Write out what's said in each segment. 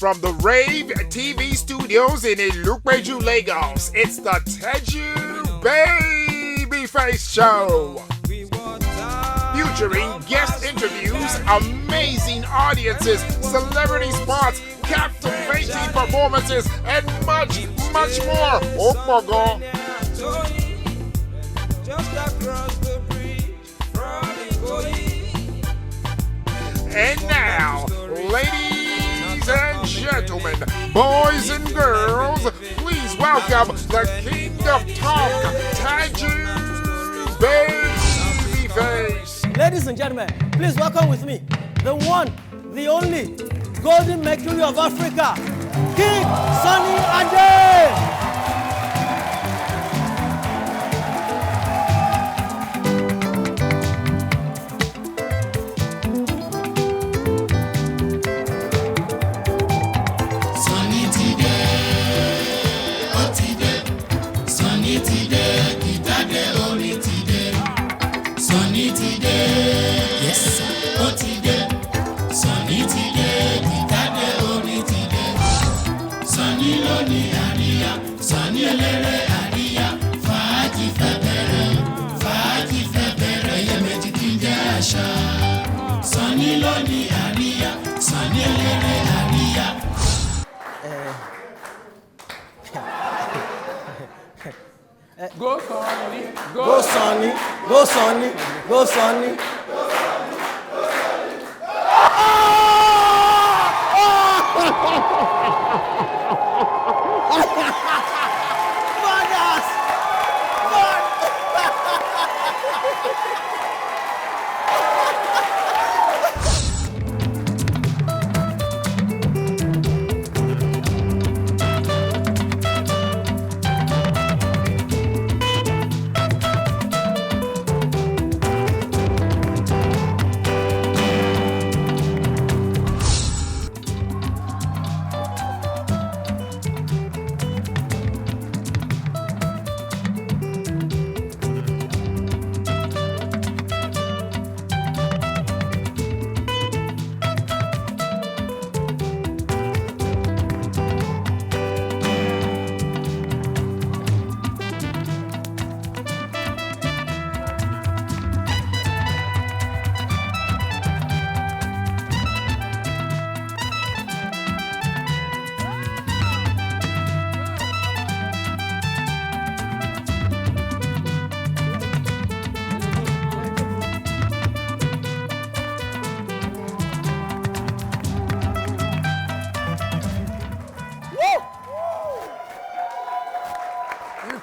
from the Rave TV studios in Ilupeju, Lagos, it's the Teju Babyface Show. Featuring guest interviews, amazing audiences, celebrity spots, captivating performances, and much, much more. Oh my God. And now, ladies and gentlemen, boys and girls, please welcome the King of Talk, Teju Babyface. Ladies and gentlemen, please welcome with me the one, the only Golden Mercury of Africa, King Sunny Ade. Go Sonny, go Sonny, go Sonny, go Sonny.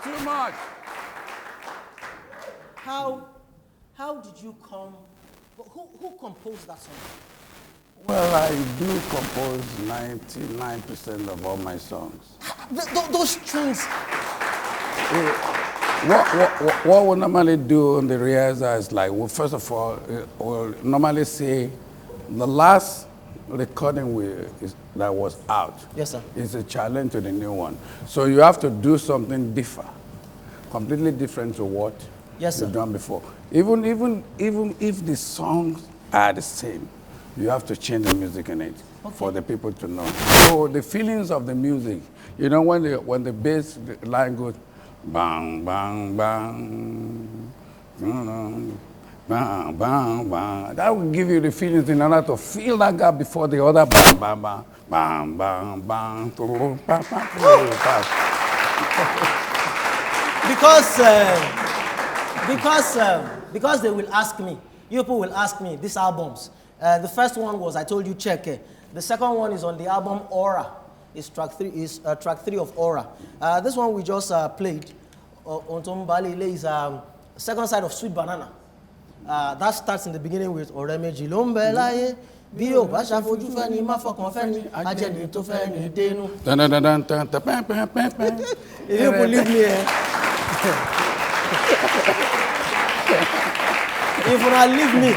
too much. How did you come? Who composed that song? Well, I do compose 99% of all my songs. Those strings. What we normally do in the rehearsal is like, well, first of all, we'll normally say the last recording that was out, yes, sir, is a challenge to the new one. So you have to do something different, completely different to what, yes, you've done before. Even if the songs are the same, you have to change the music in it, okay, for the people to know. So the feelings of the music, you know, when the bass line goes, bang, bang, bang, bang, bang, bang, that will give you the feelings in order to feel that gap before the other bang, bang, bang, bang, bang, bang. Because they will ask me, you people will ask me, these albums. The first one was, I told you, Check. The second one is on the album Aura. It's track 3 of Aura. This one we just played, Ontombali, is second side of Sweet Banana. That starts in the beginning with Oremeji Lombelaye, Bio Basha Foju Feni, Mafokon Feni, Ajeni to Feni, Denu. If you believe me, if you not leave me,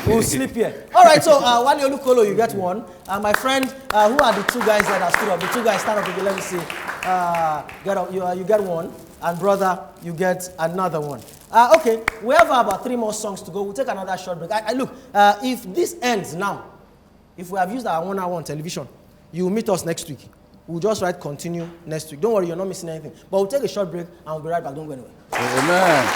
we'll sleep here. All right, so Wale Olukolo, you get one. My friend, who are the two guys that are stood up? The two guys stand up again. Let me see. You get one, and brother, you get another one. Okay, we have about 3 more songs to go. We'll take another short break. Look, if this ends now, if we have used our 1 hour on television, You meet us next week. We'll just write continue next week. Don't worry, you're not missing anything. But we'll take a short break and we'll be right back. Don't go anywhere. Amen.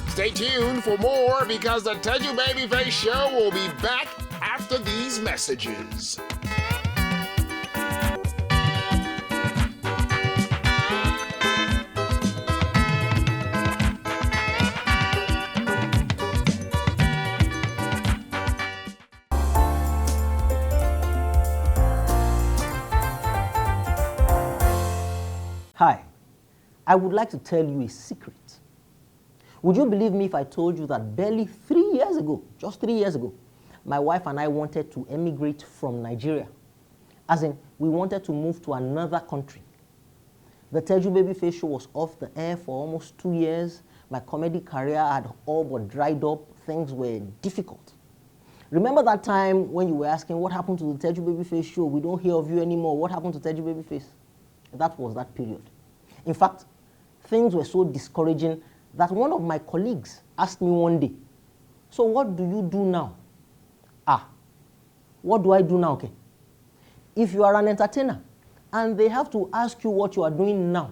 Stay tuned for more because the Teju Babyface Show will be back after these messages. Hi, I would like to tell you a secret. Would you believe me if I told you that barely 3 years ago, just 3 years ago, my wife and I wanted to emigrate from Nigeria? As in, we wanted to move to another country. The Teju Babyface Show was off the air for almost 2 years. My comedy career had all but dried up. Things were difficult. Remember that time when you were asking, what happened to the Teju Babyface Show? We don't hear of you anymore. What happened to Teju Babyface? That was that period. In fact, things were so discouraging that one of my colleagues asked me one day, so what do you do now? What do I do now, okay? If you are an entertainer and they have to ask you what you are doing now,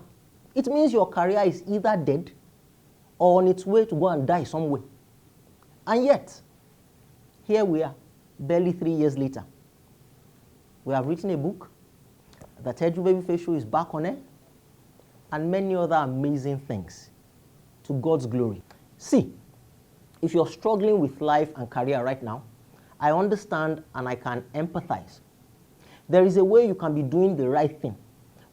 it means your career is either dead or on its way to go and die somewhere. And yet, here we are, barely 3 years later. We have written a book, the Teju Babyface Show is back on air, and many other amazing things. To God's glory. See, if you're struggling with life and career right now, I understand and I can empathize. There is a way you can be doing the right thing,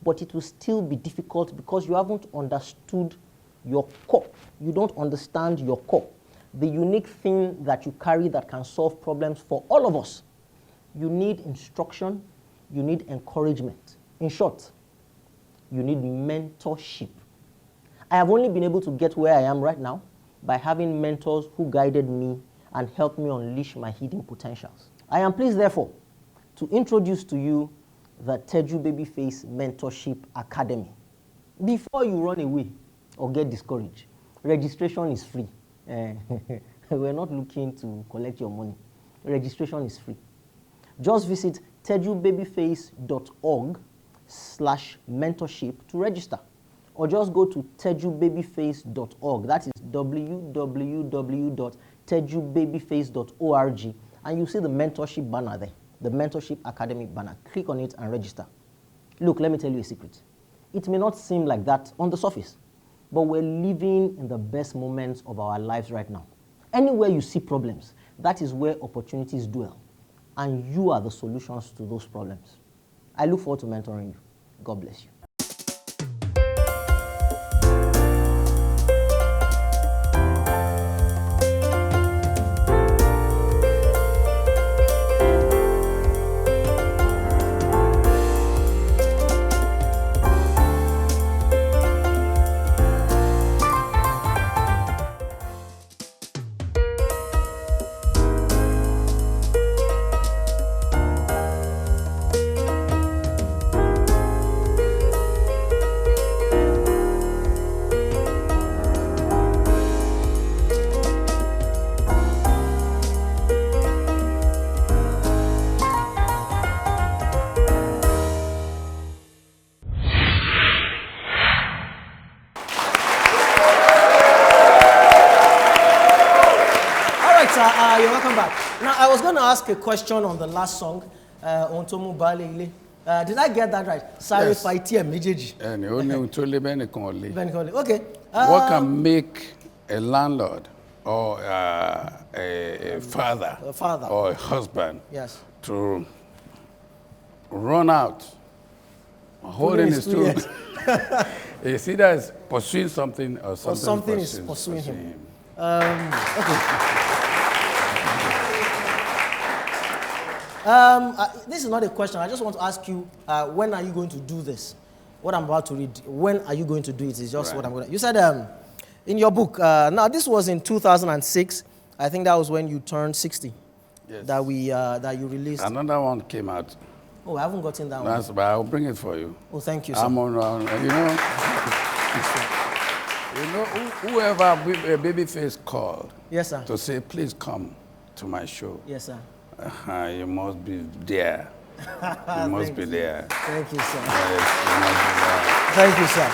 but it will still be difficult because you haven't understood your core. You don't understand your core, the unique thing that you carry that can solve problems for all of us. You need instruction, you need encouragement. In short, you need mentorship. I have only been able to get where I am right now by having mentors who guided me and helped me unleash my hidden potentials. I am pleased, therefore, to introduce to you the Teju Babyface Mentorship Academy. Before you run away or get discouraged, registration is free. We're not looking to collect your money. Registration is free. Just visit tejubabyface.org/mentorship to register. Or just go to tejubabyface.org. That is www.tejubabyface.org. And you see the mentorship banner there, the Mentorship Academy banner. Click on it and register. Look, let me tell you a secret. It may not seem like that on the surface, but we're living in the best moments of our lives right now. Anywhere you see problems, that is where opportunities dwell. And you are the solutions to those problems. I look forward to mentoring you. God bless you. You're welcome back. Now, I was going to ask a question on the last song, Ontomu Balele. Did I get that right? Sorry if I tear mejeji. Okay. What can make a landlord or a father or a husband to run out, holding his tool? It's either pursuing something or something is pursuing him. This is not a question. I just want to ask you, when are you going to do this? What I'm about to read, when are you going to do it? It's just what I'm going to... You said in your book, now this was in 2006. I think that was when you turned 60. Yes. That you released. Another one came out. Oh, I haven't gotten that one. But I'll bring it for you. Oh, thank you, sir. I'm on, you know. know, whoever Babyface called Yes, sir. to say, please come to my show. Yes, sir. You must be there. You must be there. Thank you, sir. Yes, you must be there. Thank you, sir.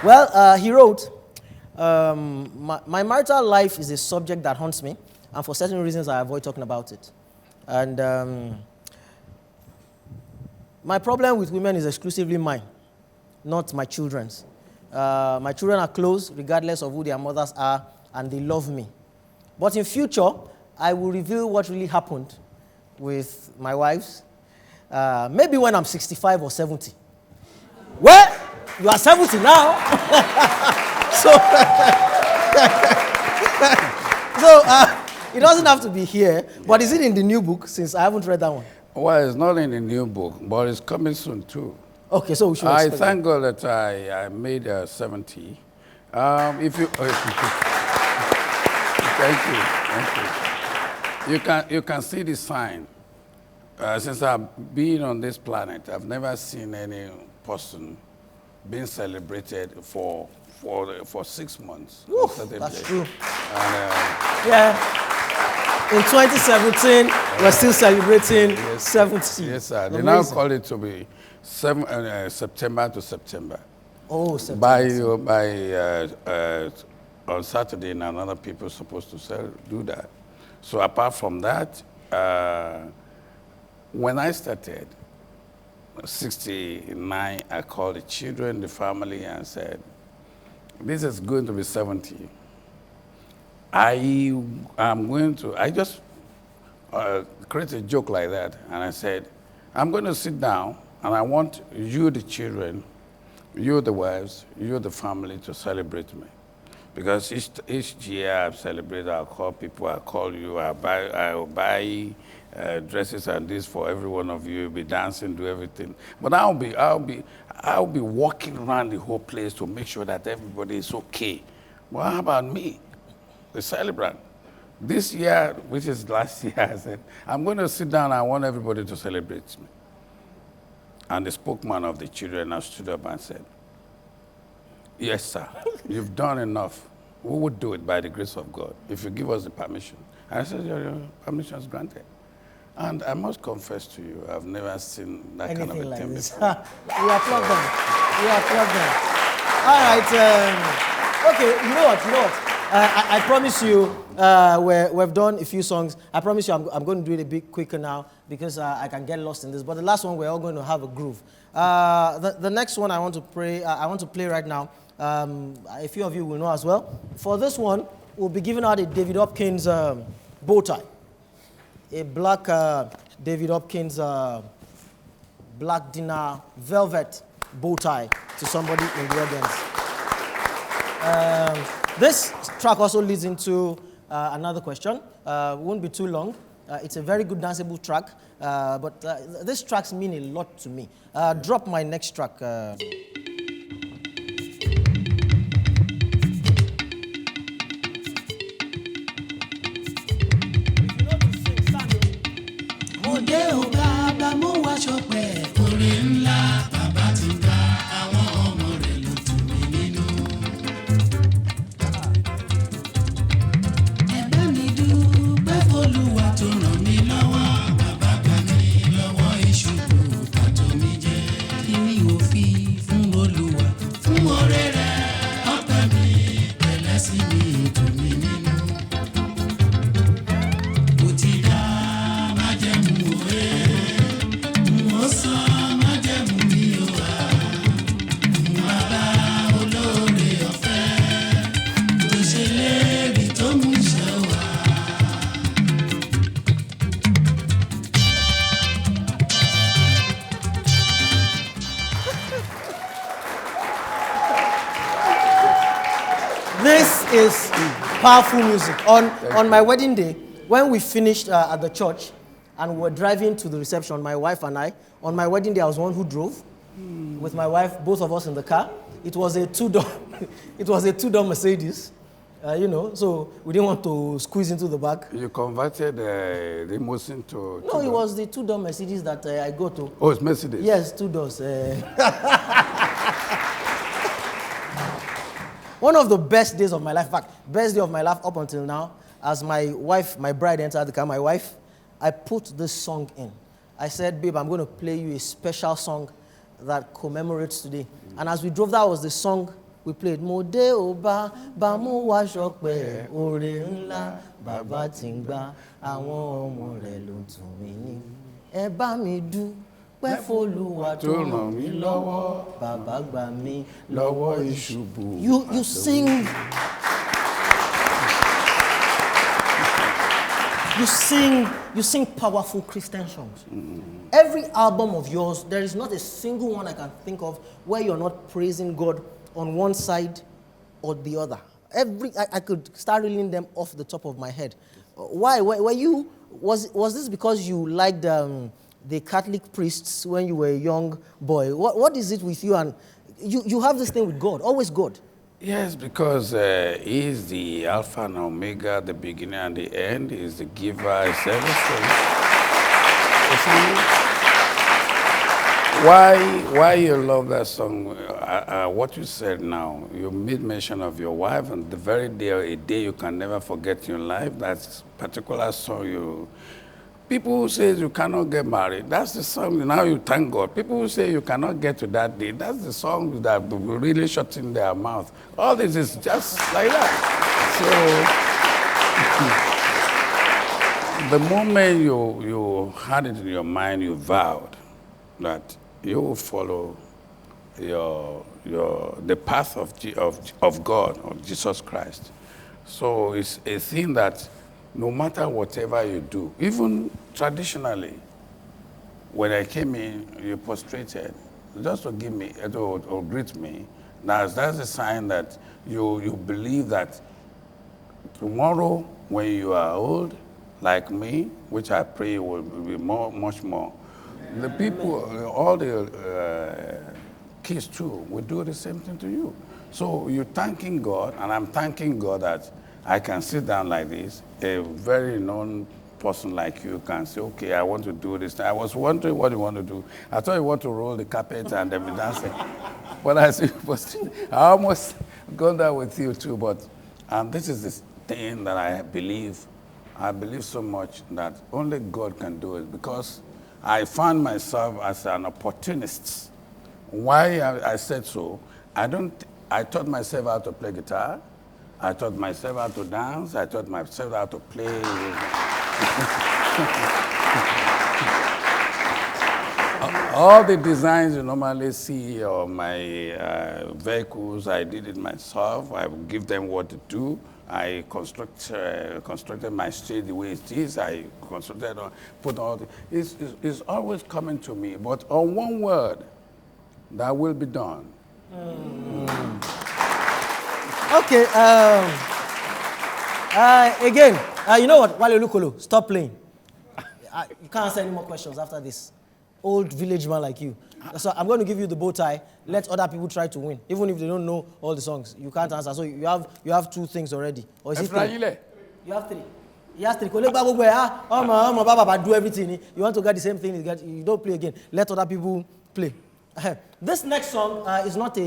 Well, he wrote, my marital life is a subject that haunts me, and for certain reasons I avoid talking about it. And my problem with women is exclusively mine, not my children's. My children are close, regardless of who their mothers are, and they love me. But in future, I will reveal what really happened with my wives, maybe when I'm 65 or 70. Well, you are 70 now. so it doesn't have to be here, but is it in the new book, since I haven't read that one? Well, it's not in the new book, but it's coming soon too. Okay, so we should I expect thank God that I made 70. If you, thank you. You can see the sign. Since I've been on this planet, I've never seen any person being celebrated for 6 months. Oof, that's true. And, yeah. In 2017, we're still celebrating 70. Yes, sir. They Amazing. now call it to be September to September. Oh, September. On Saturday, and other people supposed to do that. So apart from that, when I started, 69, I called the children, the family, and said, this is going to be 70. I just create a joke like that, and I said, I'm going to sit down, and I want you, the children, you, the wives, you, the family, to celebrate me. Because each year I celebrate, I'll call people, I'll call you, I'll buy dresses and this for every one of you, be dancing, do everything. But I'll be walking around the whole place to make sure that everybody is okay. Well, how about me, the celebrant? This year, which is last year, I said, I'm going to sit down, I want everybody to celebrate me. And the spokesman of the children stood up and said, yes, sir, you've done enough. We would do it by the grace of God, if you give us the permission. And I said, your permission is granted. And I must confess to you, I've never seen that Anything kind of a like thing this. before. We applaud them. We applaud them. All right. Okay, you know what? I promise you, we've done a few songs. I promise you I'm going to do it a bit quicker now because I can get lost in this. But the last one, we're all going to have a groove. The next one I want to play right now, a few of you will know as well. For this one, we'll be giving out a David Hopkins bow tie. A black David Hopkins black dinner velvet bow tie to somebody in the audience. This track also leads into another question. It won't be too long. It's a very good danceable track, but these tracks mean a lot to me. Drop my next track. This is powerful music. On my wedding day, when we finished at the church and we were driving to the reception, my wife and I, on my wedding day, I was the one who drove with my wife, both of us in the car. It was a two-door Mercedes, so we didn't want to squeeze into the back. You converted the limousine to... No, it was the two-door Mercedes that I go to. Oh, it's Mercedes? Yes, two doors. one of the best days of my life, in fact, best day of my life up until now, as my wife, my bride entered the car, my wife, I put this song in. I said, babe, I'm going to play you a special song that commemorates today. And as we drove, that was the song we played. Mo de oba, ba mo wa shokpe, ore nla, baba tingba, awon omo re lo tun mi ni. Ẹ bá mi dúpẹ́ f'Olúwa tó ràn mí lọ́wọ́, bàbá gbà mí lọ́wọ́ ìṣubú. You sing. You sing powerful Christian songs. Every album of yours, there is not a single one I can think of where you're not praising God on one side or the other. I could start reeling them off the top of my head. Why? Was this because you liked the Catholic priests when you were a young boy? What is it with you? And you have this thing with God, always God. Yes, because he is the Alpha and Omega, the beginning and the end. He is the giver, is everything. Why you love that song? What you said now, you made mention of your wife, and the very day, a day you can never forget in your life. That particular song you. People who say you cannot get married, that's the song, now you thank God. People who say you cannot get to that day, that's the song that will really shut in their mouth. All this is just like that. So, the moment you had it in your mind, you vowed that you will follow the path of God, of Jesus Christ. So it's a thing that no matter whatever you do, even traditionally, when I came in, you prostrated, just to give me, or greet me. That's a sign that you believe that tomorrow, when you are old, like me, which I pray will be much more, the people, all the kids too, will do the same thing to you. So you're thanking God, and I'm thanking God that I can sit down like this. A very known person like you can say, okay, I want to do this. I was wondering what you want to do. I thought you want to roll the carpet and then be dancing. But I almost gone there with you too. But this is the thing that I believe. I believe so much that only God can do it, because I found myself as an opportunist. Why I said so, I taught myself how to play guitar. I taught myself how to dance. I taught myself how to play. All the designs you normally see on my vehicles, I did it myself. I would give them what to do. I constructed my street the way it is. I constructed, put all the, it's always coming to me, but on one word, that will be done. Okay, again, you know what, Wale Olukolo, stop playing. You can't answer any more questions after this. Old village man like you. So I'm going to give you the bow tie. Let other people try to win. Even if they don't know all the songs, you can't answer. So you have two things already. Or is it three? You have three. You have three. Do everything. You want to get the same thing, you don't play again. Let other people play. This next song is not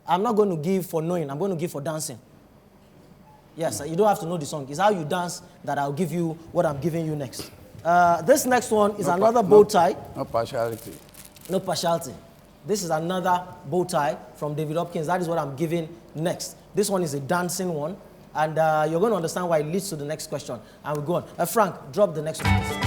I'm not going to give for knowing. I'm going to give for dancing. Yes, you don't have to know the song. It's how you dance that I'll give you what I'm giving you next. This next one is another bow tie. No partiality. No partiality. This is another bow tie from David Hopkins. That is what I'm giving next. This one is a dancing one. And you're going to understand why it leads to the next question. And we'll go on. Frank, drop the next one, please.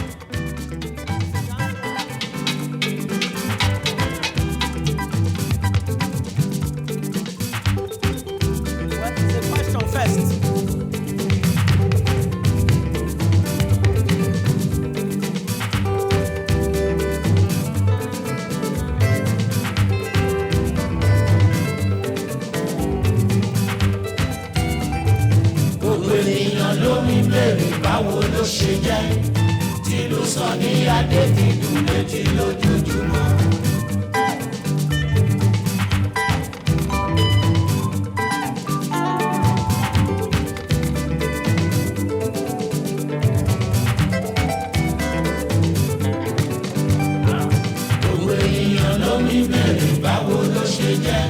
Báwo ló ṣe jẹ́,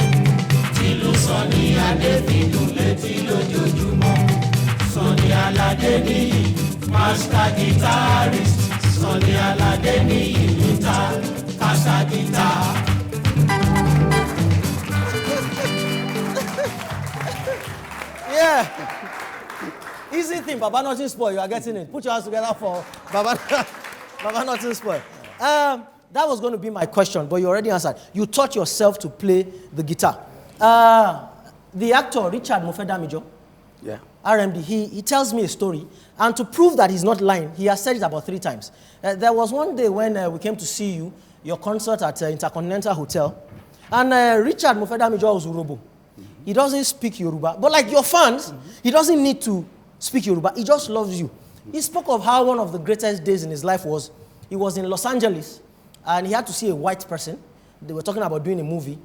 tí ló sọ ní adé fi dùn Adeniyi, master guitarist. Sunny Adeniyi, guitar, kasa guitar. Yeah. Easy thing, Baba nothing spoil. You are getting it. Put your hands together for Baba. Baba nothing spoil. That was going to be my question, but you already answered. You taught yourself to play the guitar. The actor Richard Mofedamijo, Yeah. RMD, he tells me a story, and to prove that he's not lying, he has said it about 3 times. There was one day when we came to see you, your concert at Intercontinental Hotel, and Richard Mofedamijo was Urobo. He doesn't speak Yoruba, but like your fans, he doesn't need to speak Yoruba. He just loves you. He spoke of how one of the greatest days in his life was, he was in Los Angeles, and he had to see a white person. They were talking about doing a movie.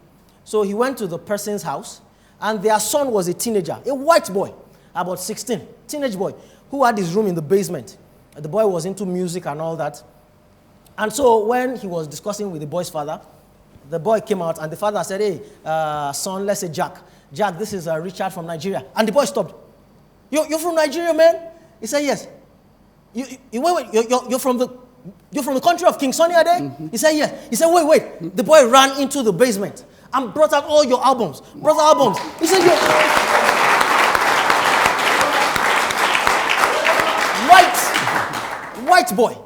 So he went to the person's house, and their son was a teenager, a white boy, about 16, teenage boy, who had his room in the basement. The boy was into music and all that. And so when he was discussing with the boy's father, the boy came out, and the father said, hey, son, let's say Jack. Jack, this is Richard from Nigeria. And the boy stopped. You're from Nigeria, man? He said, yes. You're from the country of King Sunny Ade? He said, yes. He said, wait. The boy ran into the basement and brought out all your albums. He said, white boy.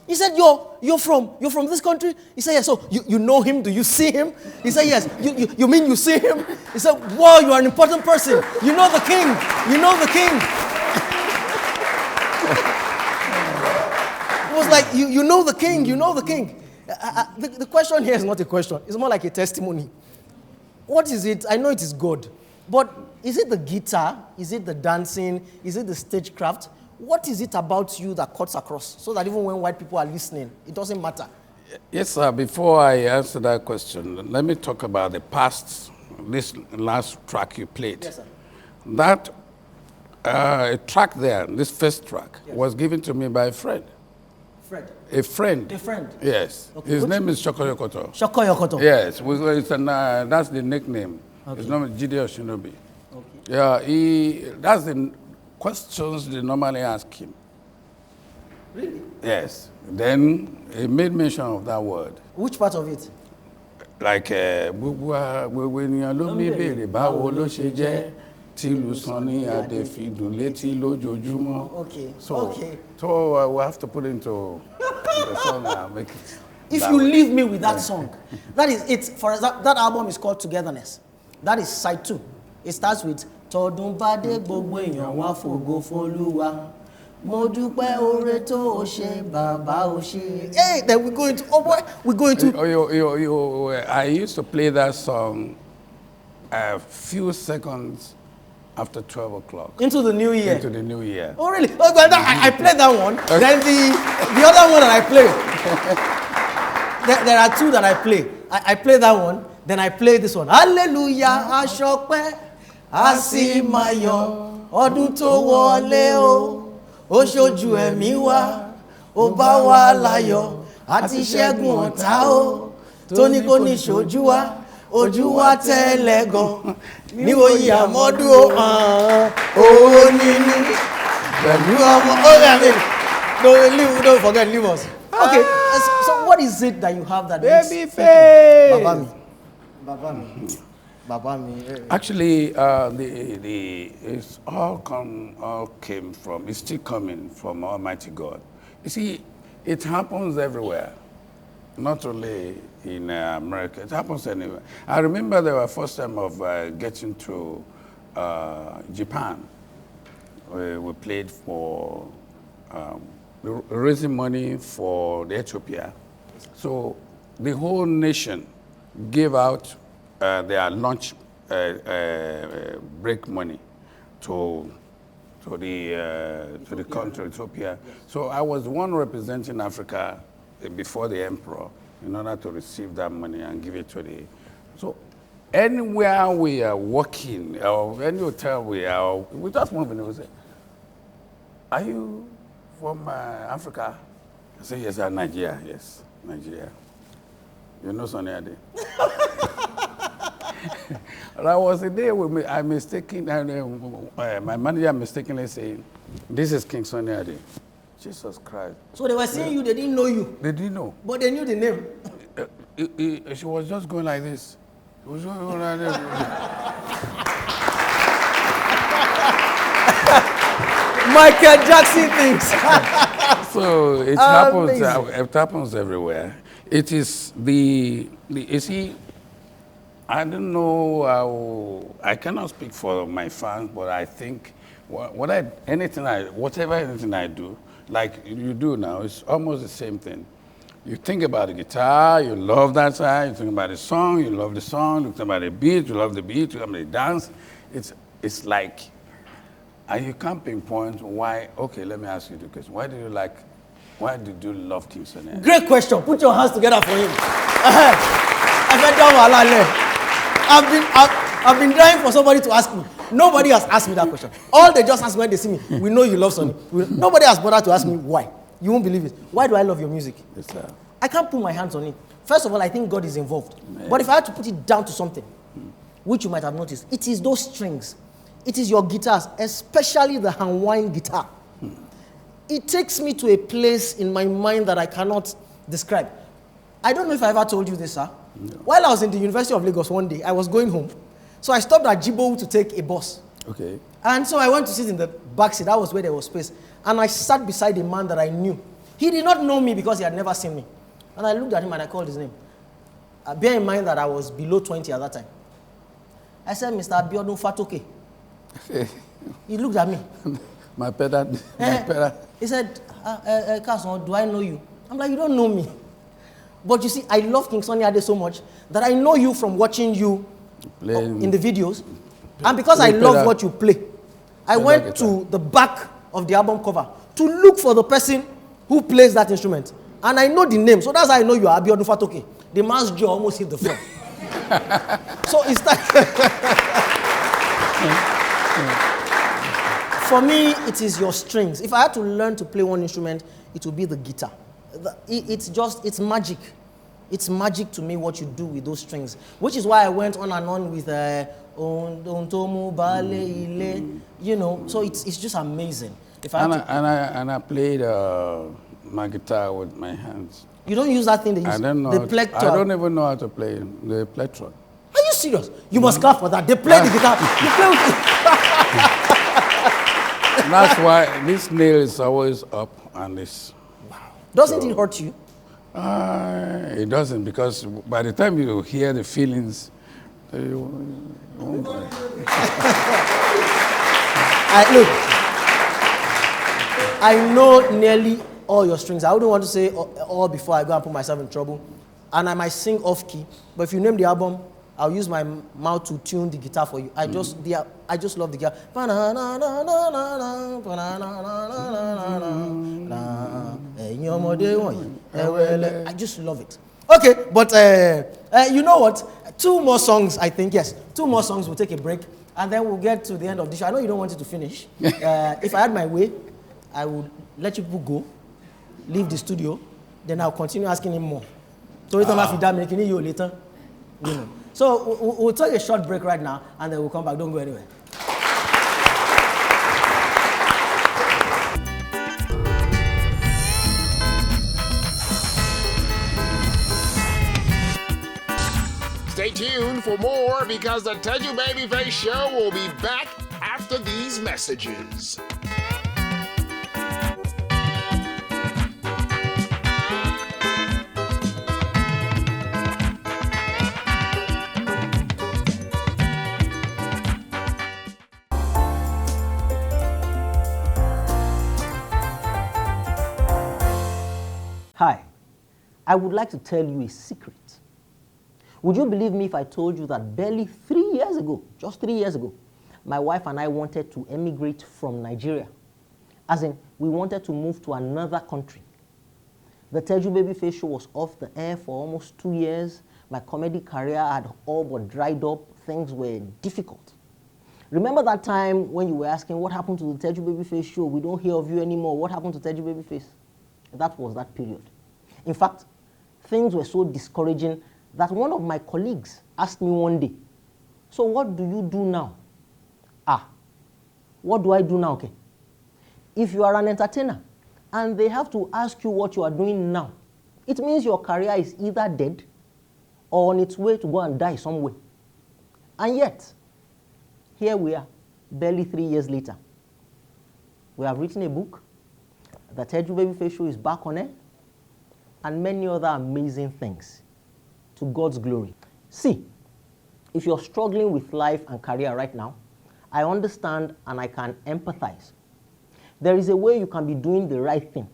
He said, you're from this country? He said, yes. So you know him? Do you see him? He said, yes. You mean you see him? He said, wow, you are an important person. You know the king. It was like, you know the king. The question here is not a question. It's more like a testimony. What is it? I know it is God. But is it the guitar? Is it the dancing? Is it the stagecraft? What is it about you that cuts across so that even when white people are listening, it doesn't matter? Yes, sir. Before I answer that question, let me talk about the past, this last track you played. Yes, sir. That track there, this first track, was given to me by a friend. Fred. A friend. A friend? Yes. Okay. His name is Shokoyokoto. Shokoyokoto. Yes. That's the nickname. Okay. His name is Jide Oshinobi. Okay. Yeah, that's the questions they normally ask him. Really? Yes. Then he made mention of that word. Which part of it? Like, Okay. So we have to put into the song and make it. If you leave me with that song, that is it. For that album is called Togetherness. That is side 2. It starts with Tọdún bá dé gbogbo èèyàn wá fògo f'Olúwa. Mo dúpẹ́ oore tó o ṣe bàbá o ṣe. Hey, then we're going to I used to play that song a few seconds after 12 o'clock. Into the new year. Into the new year. Oh, really? Oh, but I played that one. Okay. Then the other one that I play. There are 2 that I play. I play that one. Then I play this one. Hallelujah, aṣọpẹ́, àsìmáyọ̀, ọdún tó wọlé o, ó ṣojú ẹ̀mí wa, ó bá wa láyọ̀, àti ṣẹ́gun ọ̀tá o, tó ní kó ní ṣojú wa, ojú wa tẹ́lẹ̀ gan, níwòyí àmọ́dún o, owó nínú, pẹ̀lú ọmọ, don't forget, leave us. Okay, so what is it that you have that Babyface! Actually, it's all came from, it's still coming from Almighty God. You see, it happens everywhere, not only in America, it happens anywhere. I remember the first time of getting to Japan. We played for raising money for the Ethiopia. So the whole nation gave out their lunch break money to the country, Ethiopia. So I was one representing Africa before the emperor in order to receive that money and give it to the. So anywhere we are working, or any hotel we are, we just move in and we say, are you from Africa? I say, yes, I'm Nigeria. Yes, Nigeria. You know Sonny Ade? That was the day my manager mistakenly saying, "This is King Sunny Ade." Jesus Christ. So they were seeing you, they didn't know you. They didn't know. But they knew the name. She was just going like this. She was going like this. Michael Jackson things. So it happens everywhere. It is you see, I don't know how, I cannot speak for my fans, but I think anything I do, like you do now, it's almost the same thing. You think about the guitar, you love that side. You think about the song, you love the song. You think about the beat, you love the beat. You love the dance. It's like, and you can't pinpoint why. Okay, let me ask you the question. Why did you love King Sunny Ade? Great question. Put your hands together for him. I've been dying for somebody to ask me. Nobody has asked me that question. All they just ask when they see me, we know you love Sunny. Nobody has bothered to ask me why. You won't believe it. Why do I love your music? Yes, sir. I can't put my hands on it. First of all, I think God is involved. Amen. But if I had to put it down to something, which you might have noticed, it is those strings. It is your guitars, especially the Hawaiian guitar. It takes me to a place in my mind that I cannot describe. I don't know if I ever told you this, sir. No. While I was in the University of Lagos one day, I was going home. So I stopped at Jibo to take a bus. Okay. And so I went to sit in the back seat. That was where there was space. And I sat beside a man that I knew. He did not know me because he had never seen me. And I looked at him and I called his name. Bear in mind that I was below 20 at that time. I said, Mr. Abiodun Fatoke. He looked at me. My pedal. He said, Carson, do I know you? I'm like, you don't know me. But you see, I love King Sunny Ade so much that I know you from watching you in the videos. And because I love what you play, I went to the back of the album cover to look for the person who plays that instrument. And I know the name, so that's how I know you are Abiodun Fatoke. The man's jaw almost hit the floor. So it's like... For me, it is your strings. If I had to learn to play one instrument, it would be the guitar. It's magic. It's magic to me what you do with those strings, which is why I went on and on with Ontomu Bale, you know. So it's just amazing. I played my guitar with my hands. You don't use that thing they use? I don't know. The plectron. I don't even know how to play the plectron. Are you serious? You must clap for that. They play the guitar. You play with That's why this nail is always up and this. Wow. Doesn't it hurt you? It doesn't, because by the time you hear the feelings, Look, I know nearly all your strings. I wouldn't want to say all before I go and put myself in trouble. And I might sing off key, but if you name the album, I'll use my mouth to tune the guitar for you. I just love the guitar. I just love it. Okay, but you know what? 2 more songs, I think. Yes, 2 more songs. We'll take a break, and then we'll get to the end of the show. I know you don't want it to finish. If I had my way, I would let you people go, leave the studio, then I'll continue asking him more. So it's not making you later. You know. So we'll take a short break right now, and then we'll come back. Don't go anywhere. Stay tuned for more, because the Teju Babyface Show will be back after these messages. Hi, I would like to tell you a secret. Would you believe me if I told you that barely 3 years ago, just 3 years ago, my wife and I wanted to emigrate from Nigeria? As in, we wanted to move to another country. The Teju Babyface Show was off the air for almost 2 years. My comedy career had all but dried up. Things were difficult. Remember that time when you were asking, what happened to the Teju Babyface Show? We don't hear of you anymore. What happened to Teju Babyface? That was that period. In fact, things were so discouraging that one of my colleagues asked me one day, So what do you do now? What do I do now? Okay. If you are an entertainer and they have to ask you what you are doing now, it means your career is either dead or on its way to go and die somewhere. And yet, here we are, barely 3 years later. We have written a book. The Teju Babyface Show is back on air, and many other amazing things to God's glory. See, if you're struggling with life and career right now, I understand and I can empathize. There is a way you can be doing the right thing,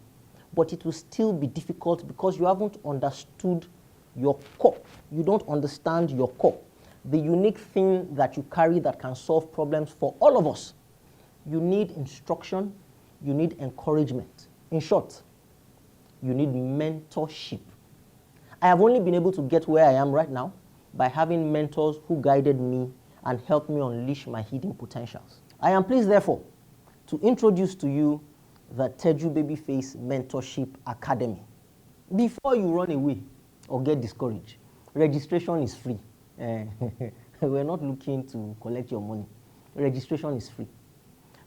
but it will still be difficult because you haven't understood your core. You don't understand your core, the unique thing that you carry that can solve problems for all of us. You need instruction, you need encouragement. In short, you need mentorship. I have only been able to get where I am right now by having mentors who guided me and helped me unleash my hidden potentials. I am pleased, therefore, to introduce to you the Teju Babyface Mentorship Academy. Before you run away or get discouraged, registration is free. We're not looking to collect your money. Registration is free.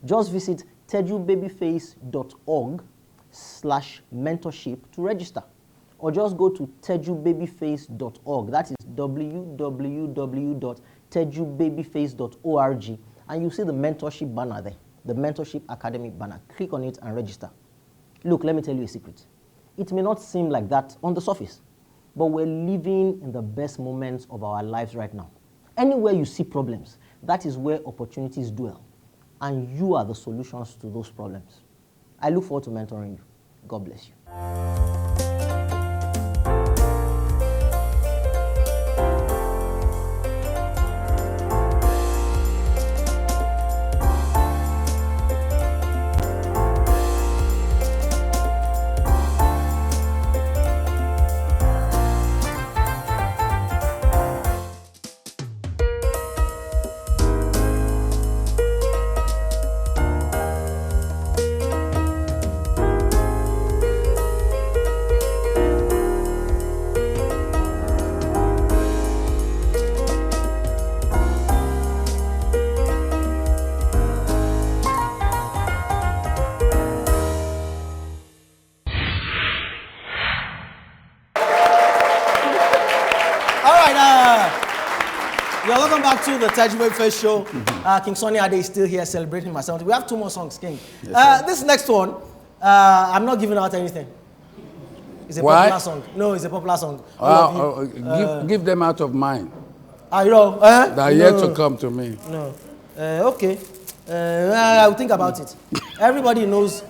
Just visit tejubabyface.org/mentorship to register, or just go to tejubabyface.org. That is www.tejubabyface.org, and you see the mentorship banner there, the Mentorship Academy banner. Click on it and register. Look, let me tell you a secret. It may not seem like that on the surface, but we're living in the best moments of our lives right now. Anywhere you see problems, that is where opportunities dwell, and you are the solutions to those problems. I look forward to mentoring you. God bless you. You're welcome back to the Teju Babyface Show. King Sonny Ade is still here celebrating my 70th. We have 2 more songs, King. Yes, this next one, I'm not giving out anything. It's a popular song. No, it's a popular song. Give them out of mine. You know, they are yet to come to me. No. Okay. I'll think about it. Everybody knows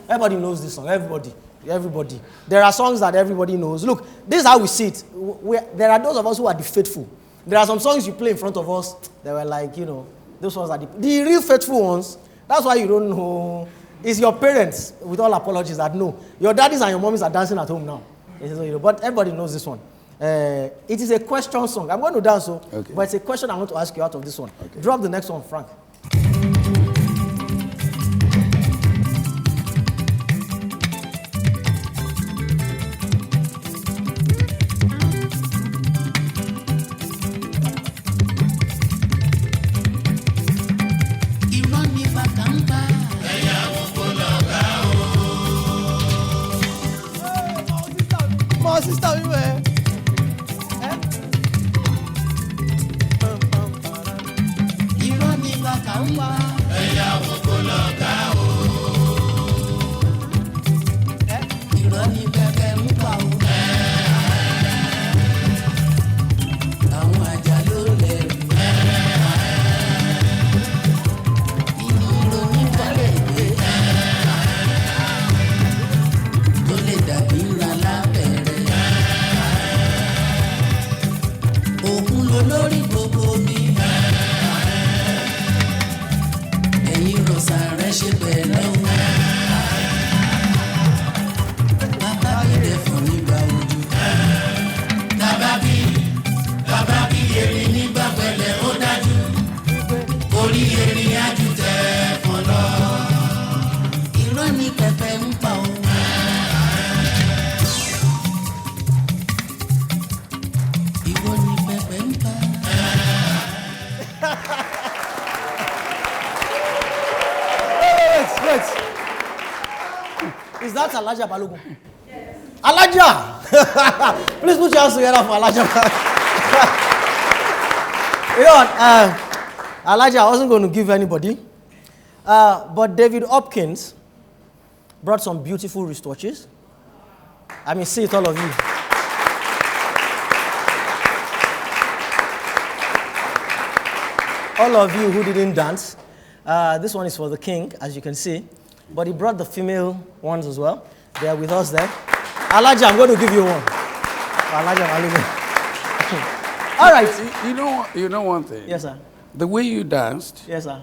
this song. Everybody. There are songs that everybody knows. Look, this is how we see it. There are those of us who are the faithful. There are some songs you play in front of us that were like, you know, those ones are the real faithful ones. That's why you don't know. It's your parents, with all apologies, that know. Your daddies and your mommies are dancing at home now. But everybody knows this one. It is a question song. I'm going to dance, okay. But it's a question I want to ask you out of this one. Okay. Drop the next one, Frank. that Elijah Balogun? Yes. Elijah! Please put your hands together for Elijah. You know what? Elijah, I wasn't going to give anybody. But David Hopkins brought some beautiful wristwatches. I mean, see it, all of you. All of you who didn't dance. This one is for the king, as you can see. But he brought the female ones as well. They are with us there. Elijah, I'm going to give you one. Elijah, all right. You know one thing? Yes, sir. The way you danced, Yes, sir.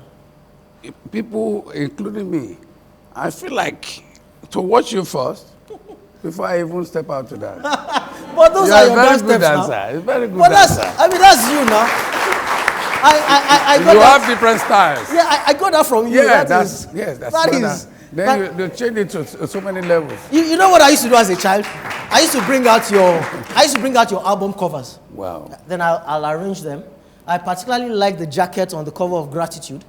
people, including me, I feel like to watch you first before I even step out to dance. But those are your dance steps now. It's very good But dancer. that's you now. I got You that. have different styles. Yeah, I got that from you. Yeah, That is. Then you change it to so many levels. You know what I used to do as a child? I used to bring out your album covers. Wow. Then I'll arrange them. I particularly like the jacket on the cover of Gratitude.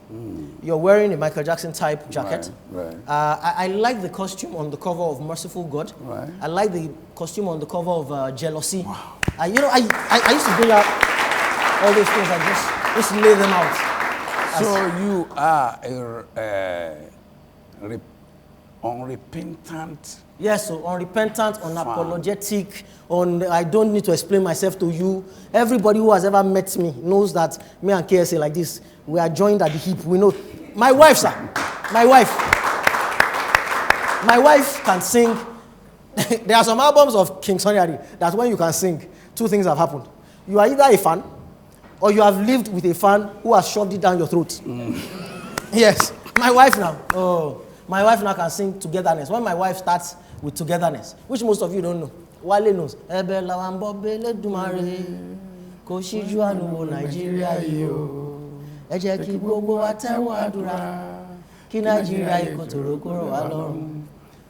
You're wearing a Michael Jackson type jacket. Right. I like the costume on the cover of Merciful God. Right. I like the costume on the cover of Jealousy. Wow. I used to bring out all those things. I just lay them out. So you are a unrepentant. Yes, so unrepentant, unapologetic, I don't need to explain myself to you. Everybody who has ever met me knows that me and KSA like this, we are joined at the hip. We know. My wife, sir. My wife can sing. There are some albums of King Sunny Ade that when you can sing, two things have happened. You are either a fan, or you have lived with a fan who has shoved it down your throat. Yes. My wife now. My wife now can sing Togetherness. When my wife starts with Togetherness, which most of you don't know, Wale knows. Ebe lawambo bele dumare, ko shiju anuwo Nigeria yo. Ẹ jẹ́ kí gbogbo wa tẹ́wọ́ àdúrà, kí Nigeria iko torokoro wa lọ́rùn.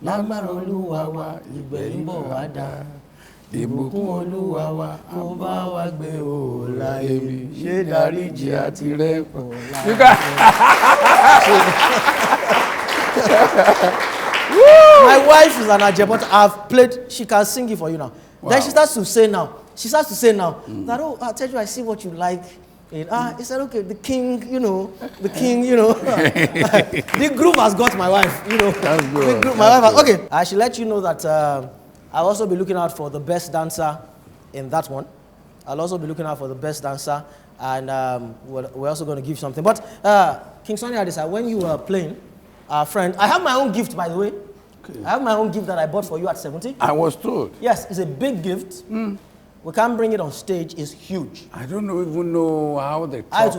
Lágbára Olúwa wa, ìgbẹ̀yìn bọ̀ wá dá. Ìbùkún Olúwa wa, kó bá wa gbé o láyé mi. Ṣé dáríjì àti rẹ́pọ̀ láyé. My wife is an Ajay, but I've played, she can sing it for you now. Wow. Then she starts to say now that, Teju, I see what you like. He said, okay, the king, the groove has got my wife, That's good. My wife, okay. I should let you know that I'll also be looking out for the best dancer in that one. I'll also be looking out for the best dancer, and we're also going to give something. But King Sunny Ade, when you were playing, friend, I have my own gift, by the way. Okay. I have my own gift that I bought for you at 70. I was told. Yes, it's a big gift. We can't bring it on stage. It's huge. I don't even know how the truck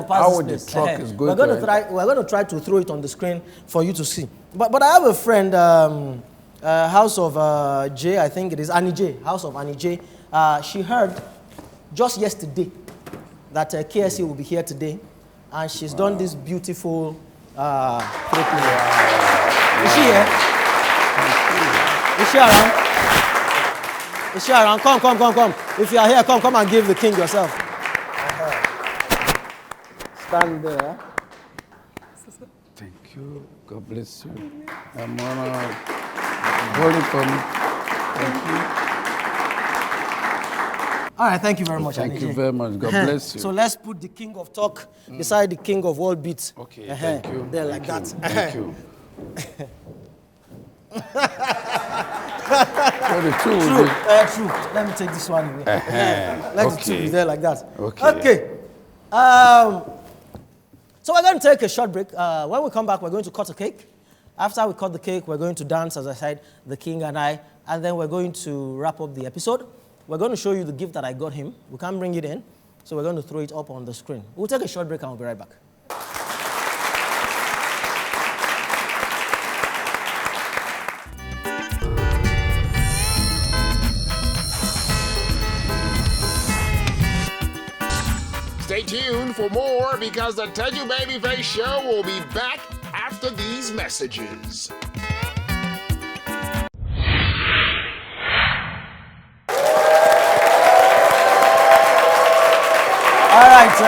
is going We're going to try to throw it on the screen for you to see. But I have a friend, House of J, I think it is, Annie J, House of Annie J. She heard just yesterday that KSC will be here today, and she's done this beautiful three-play. Is she here? Is she around? Is she around? Come. If you are here, come and give the king yourself. Stand there. Thank you. God bless you. I'm honored. Hold it for me. Thank you. All right, thank you very much. Thank you very much. God bless you. So let's put the king of talk beside the king of world beats. Okay, thank you. There, like that. Thank you. True. Let me take this one away. Let the two be there like that. Okay. So we're going to take a short break. When we come back, we're going to cut a cake. After we cut the cake, we're going to dance, as I said, the king and I, and then we're going to wrap up the episode. We're going to show you the gift that I got him. We can't bring it in, so we're going to throw it up on the screen. We'll take a short break and we'll be right back. Stay tuned for more because the Teju Babyface Show will be back after these messages. All right.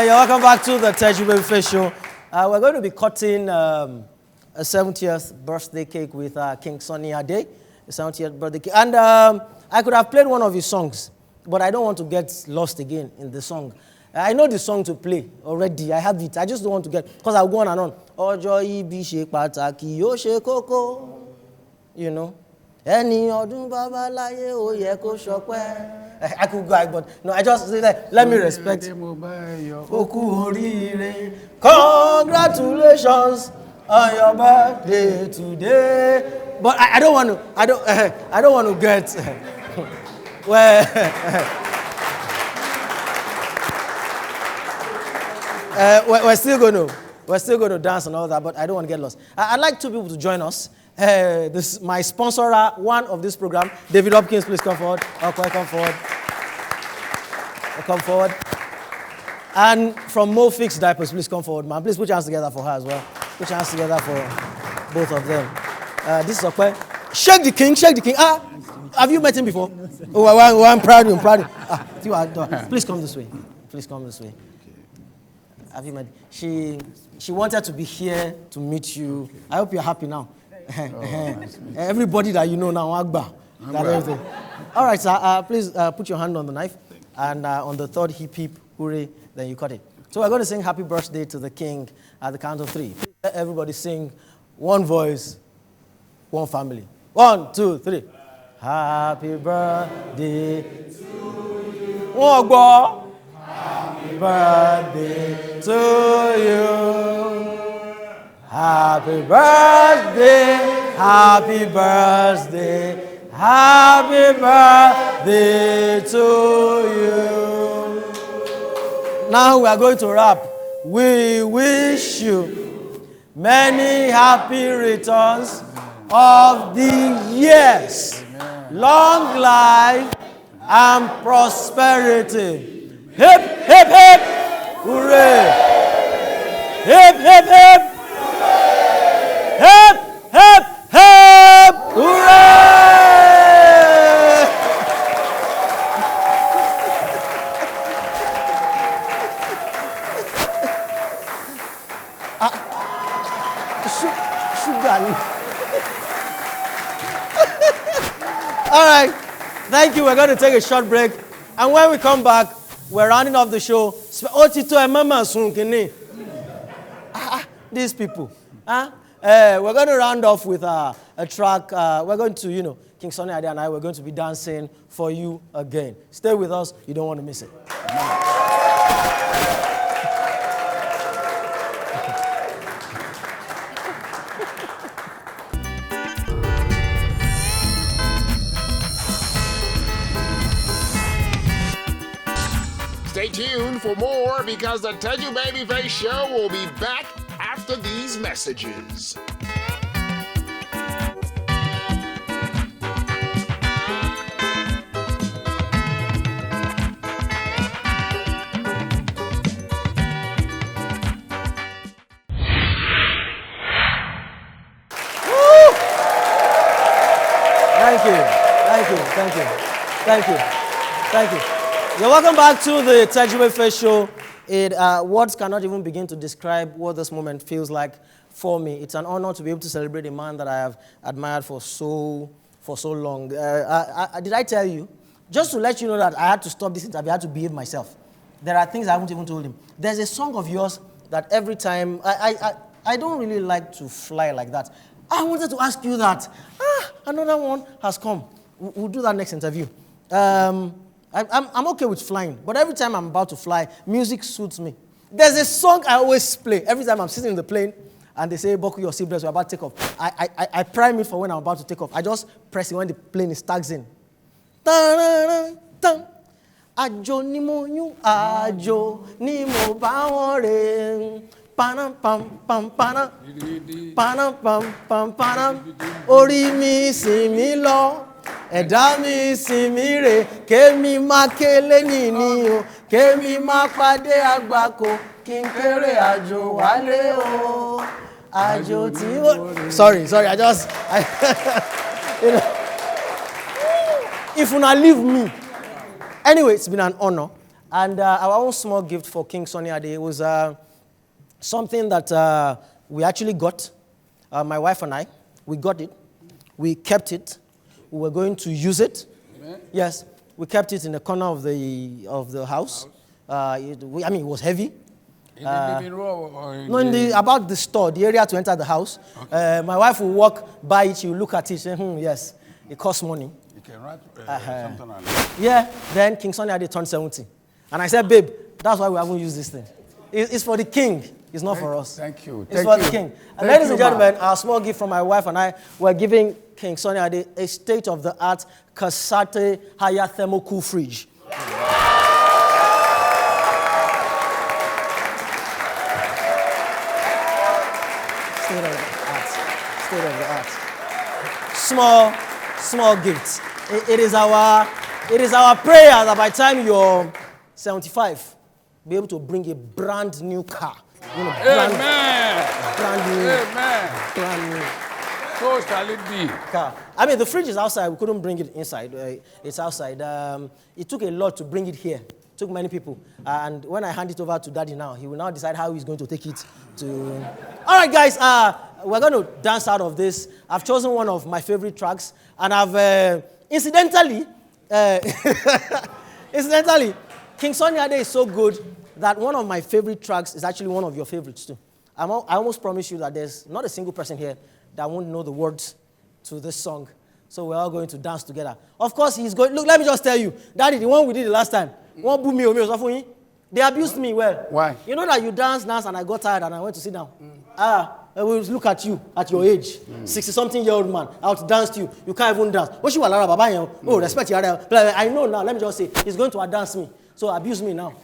You're welcome back to the Teju Babyface Show. We're going to be cutting a 70th birthday cake with King Sunny Ade, a 70th birthday cake. And I could have played one of his songs, but I don't want to get lost again in the song. I know the song to play already. I have it. I just don't want to get, because I'll go on and on. Ọjọ́ ìbí ṣe pàtàkì, ó ṣe kókó. You know. Ẹni ọdún bàbá láyé ó yẹ kó ṣọpẹ́. I could go, but no, I just say that, let me respect. Oku oríire. Congratulations on your birthday today. But I don't want to, I don't want to get, well, we're still going to dance and all that, but I don't want to get lost. I'd like two people to join us. This my sponsorer, one of this program, David Hopkins, please come forward. Okay, come forward. Come forward. And from Mo Fix Diapers, please come forward, man. Please put your hands together for her as well. Put your hands together for both of them. This is okay. Shake the king, shake the king. Ah, have you met him before? Oh, I'm proud of him, proud of him. Please come this way. Please come this way. Have you met? She wanted to be here to meet you. I hope you're happy now. Everybody that you know now, Agba. Everything. All right, sir. Please put your hand on the knife, and on the third hip hip hooray, then you cut it. So we're going to sing "Happy Birthday" to the King at the count of 3. Let everybody sing, one voice, one family. 1, 2, 3. Happy birthday to you. Happy birthday to you. Happy birthday, happy birthday, happy birthday to you. Now we are going to rap. We wish you many happy returns of the years, long life and prosperity. Hip, hip, hip, hooray! Hip, hip, hip. Hip, hip, hip, hooray! Sugar. All right, thank you. We're going to take a short break. And when we come back, we're rounding off the show. These people. Huh? We're going to round off with a track. We're going to, King Sunny Ade and I, we're going to be dancing for you again. Stay with us. You don't want to miss it. Stay tuned for more, because the Teju Babyface Show will be back after these messages. Thank you. You're welcome back to the Teju Babyface Show. Words cannot even begin to describe what this moment feels like for me. It's an honor to be able to celebrate a man that I have admired for so long. Did I tell you? Just to let you know that I had to stop this interview, I had to behave myself. There are things I haven't even told him. There's a song of yours that every time, I don't really like to fly like that. I wanted to ask you that. Another one has come. We'll do that next interview. I'm okay with flying, but every time I'm about to fly, music suits me. There's a song I always play. Every time I'm sitting in the plane and they say, Boku, your seatbelts, we're about to take off. I prime it for when I'm about to take off. I just press it when the plane is tags in. Ajo ni mo yun, ajo ni mo ba won re. Panam pam pam panam. Panam pam pam panam. Ori mi si mi lo. Ẹ̀dá mi sinmi rè, kémi má kélé nìní o, kémi má pàdé àgbákò, kí n kéré àjò wálé o, àjò tí ó. Sorry, I just, if una leave me. Anyway, it's been an honor. And our own small gift for King Sunny Ade was something that we actually got. my wife and I, we got it. We kept it. We were going to use it. Amen. Yes, we kept it in the corner of the house. It was heavy. In the living room or in about the store, the area to enter the house. Okay. My wife will walk by it, she will look at it, say, yes, it costs money. You can write something like that. Yeah, then King Sunny Ade turned 70. And I said, babe, that's why we haven't used this thing. It's for the king, it's not for us. Thank you. It's for the king. And ladies and gentlemen, our small gift from my wife and I, we're giving King Sunny Ade a state-of-the-art Kasate Higher Thermal Cool Fridge. State of the art. Small gifts. It is our prayer that by the time you're 75, be able to bring a brand new car. Amen. Brand new. So shall it be. Car. I mean, the fridge is outside. We couldn't bring it inside. It's outside. It took a lot to bring it here. It took many people. And when I hand it over to Daddy now, he will now decide how he's going to take it to... All right, guys. We're going to dance out of this. I've chosen one of my favorite tracks. And I've... Incidentally, King Sunny Ade is so good that one of my favorite tracks is actually one of your favorites too. I almost promise you that there's not a single person here that won't know the words to this song. So we're all going to dance together. Of course, he's going... Look, let me just tell you. Daddy, the one we did the last time, one boo me, they abused me well. Why? You know that you dance, and I got tired and I went to sit down. I will look at you at your age, 60-something-year-old man. I would dance to you. You can't even dance. What you Oh, respect your I know now. Let me just say, he's going to dance me. So abuse me now.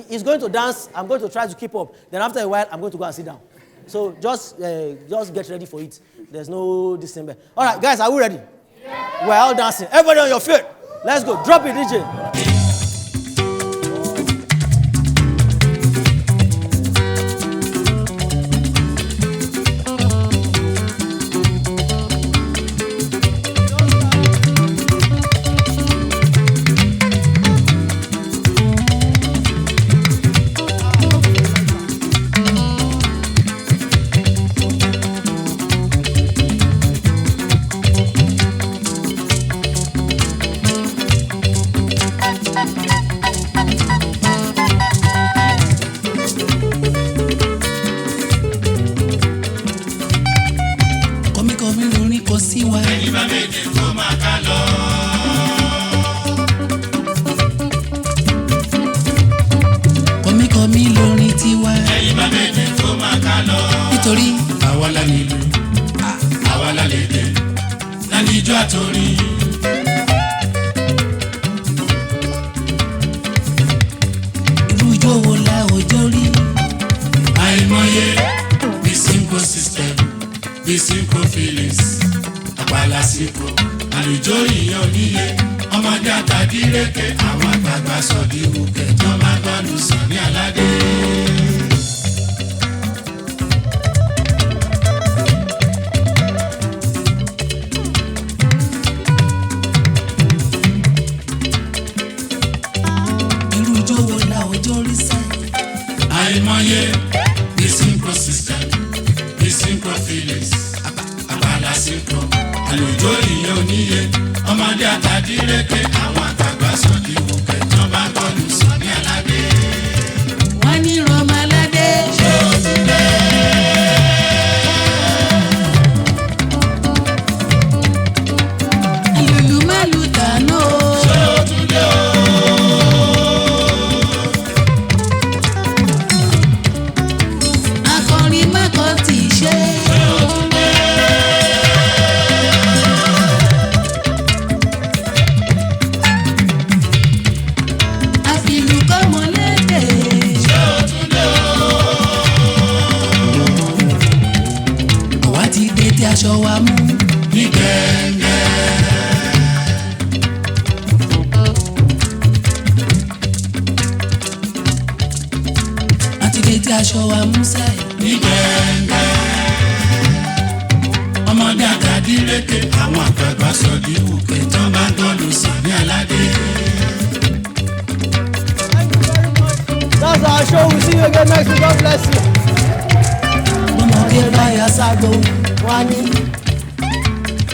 He's going to dance. I'm going to try to keep up. Then after a while, I'm going to go and sit down. So just get ready for it. There's no December. All right, guys, are we ready? Yeah. We're all dancing. Everybody on your feet. Let's go. Drop it, DJ. That's our show. We'll see you again next week. God bless you. wọ́n á ní.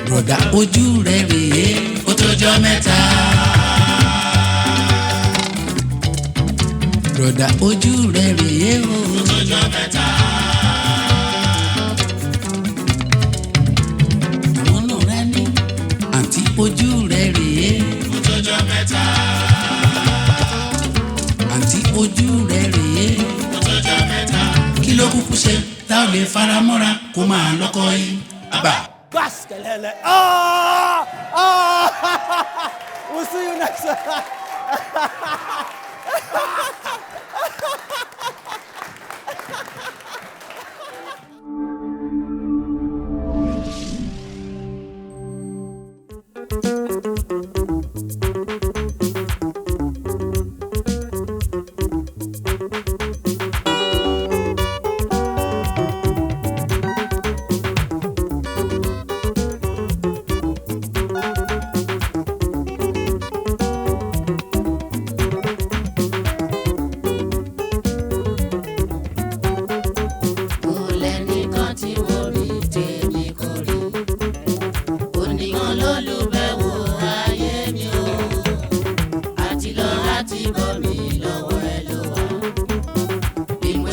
Broda ojú rẹ̀ rèé ó tọ́jọ́ mẹ́ta. Broda ojú rẹ̀ rèé ó tọ́jọ́ mẹ́ta. Àwọn náà rẹ̀ ní àǹtí ojú rẹ̀ rèé ó tọ́jọ́ mẹ́ta. Àǹtí ojú rẹ̀ rèé ó tọ́jọ́ mẹ́ta. Kí ló kúkú ṣe tá ò lè fara mọ́ra kó máa lọ́kọ yín? Àbá. Baskelele. We'll see you next time.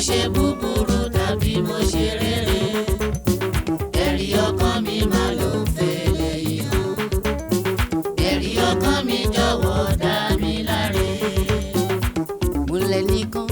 Ṣe búburú tàbí mo ṣe rere, ẹ̀rí ọkàn mi máa ló fẹ́lẹ̀ yìí hàn. Ẹ̀rí ọkàn mi jọ̀wọ́ dá mi láre. Mo lẹ́nìkan